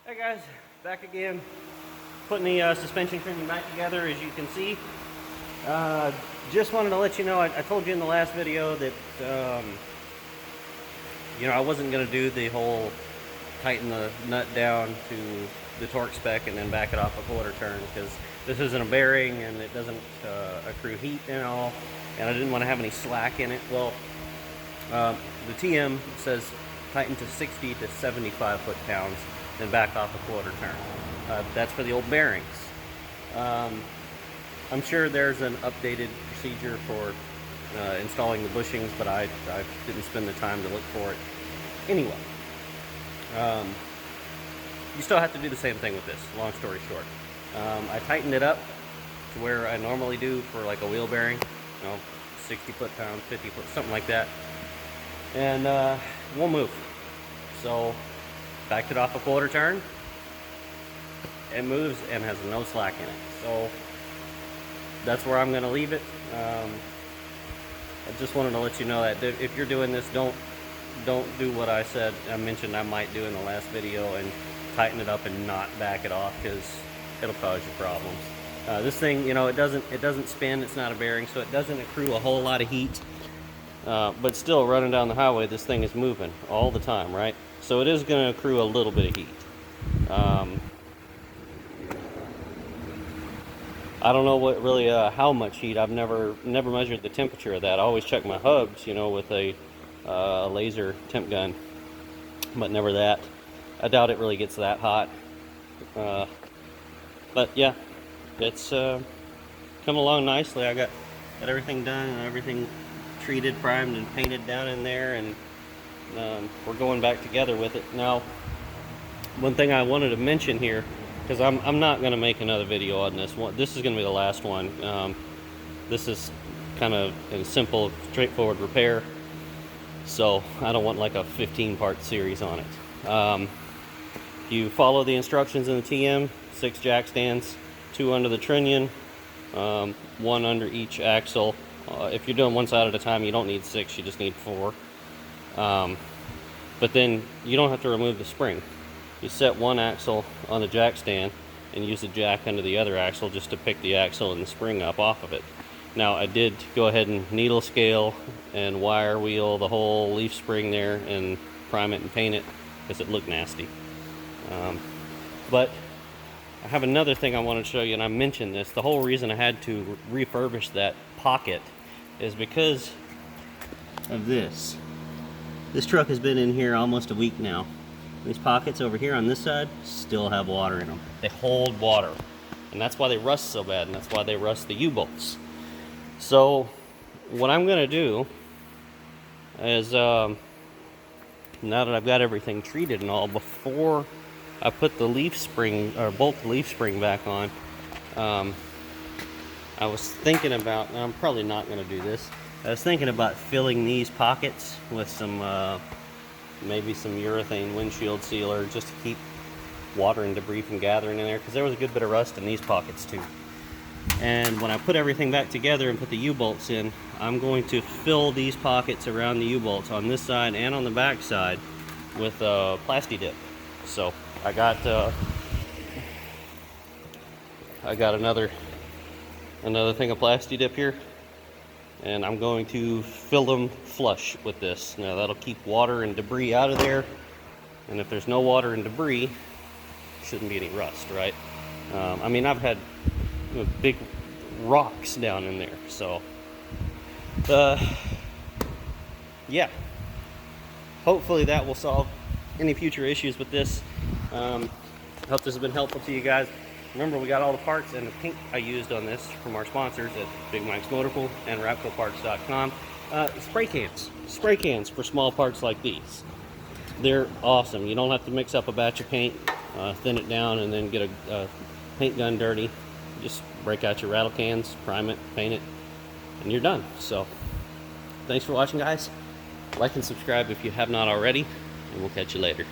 Hey guys, back again, putting the suspension trunnion back together. As you can see, just wanted to let you know, I told you in the last video that I wasn't going to do the whole tighten the nut down to the torque spec and then back it off a quarter turn, because this isn't a bearing and it doesn't accrue heat and all, and I didn't want to have any slack in it. Well, the TM says tighten to 60 to 75 foot-pounds, then back off a quarter turn. That's for the old bearings. I'm sure there's an updated procedure for installing the bushings, but I didn't spend the time to look for it. Anyway, you still have to do the same thing with this, long story short. I tightened it up to where I normally do for like a wheel bearing, 60 foot-pounds, 50 foot, something like that. And won't move. So backed it off a quarter turn. It moves and has no slack in it. So that's where I'm going to leave it. I just wanted to let you know that if you're doing this, don't do what I mentioned I might do in the last video and tighten it up and not back it off, because it'll cause you problems. This thing, it doesn't spin. It's not a bearing, so it doesn't accrue a whole lot of heat. But still, running down the highway, this thing is moving all the time, right? So it is going to accrue a little bit of heat. I don't know what really how much heat. I've never measured the temperature of that. I always check my hubs, with a laser temp gun, but never that. I doubt it really gets that hot. But yeah, it's come along nicely. I got everything done and everything treated, primed, and painted down in there, and we're going back together with it. Now, one thing I wanted to mention here, because I'm not going to make another video on this one. This is going to be the last one. This is kind of a simple, straightforward repair, so I don't want like a 15-part series on it. You follow the instructions in the TM, 6 jack stands, 2 under the trunnion, 1 under each axle. If you're doing one side at a time, you don't need 6, you just need 4. But then you don't have to remove the spring. You set one axle on the jack stand and use the jack under the other axle just to pick the axle and the spring up off of it. Now, I did go ahead and needle scale and wire wheel the whole leaf spring there and prime it and paint it, because it looked nasty. But I have another thing I want to show you, and I mentioned this. The whole reason I had to refurbish that pocket is because of this. This truck has been in here almost a week now. These pockets over here on this side still have water in them. They hold water, and that's why they rust so bad, and that's why they rust the U-bolts. So what I'm going to do is, now that I've got everything treated and all, before I put the leaf spring, or bolt the leaf spring back on, I was thinking about, and I'm probably not going to do this, I was thinking about filling these pockets with some, maybe some urethane windshield sealer, just to keep water and debris from gathering in there, because there was a good bit of rust in these pockets too. And when I put everything back together and put the U-bolts in, I'm going to fill these pockets around the U-bolts on this side and on the back side with Plasti Dip. So I got another thing of Plasti Dip here, and I'm going to fill them flush with this. Now that'll keep water and debris out of there, and if there's no water and debris, shouldn't be any rust, right? I mean, I've had big rocks down in there, so yeah, hopefully that will solve any future issues with this. I hope this has been helpful to you guys. Remember, we got all the parts and the paint I used on this from our sponsors at Big Mike's Motorpool and RapcoParts.com. Spray cans for small parts like these. They're awesome. You don't have to mix up a batch of paint, thin it down, and then get a paint gun dirty. Just break out your rattle cans, prime it, paint it, and you're done. So thanks for watching, guys. Like and subscribe if you have not already, and we'll catch you later.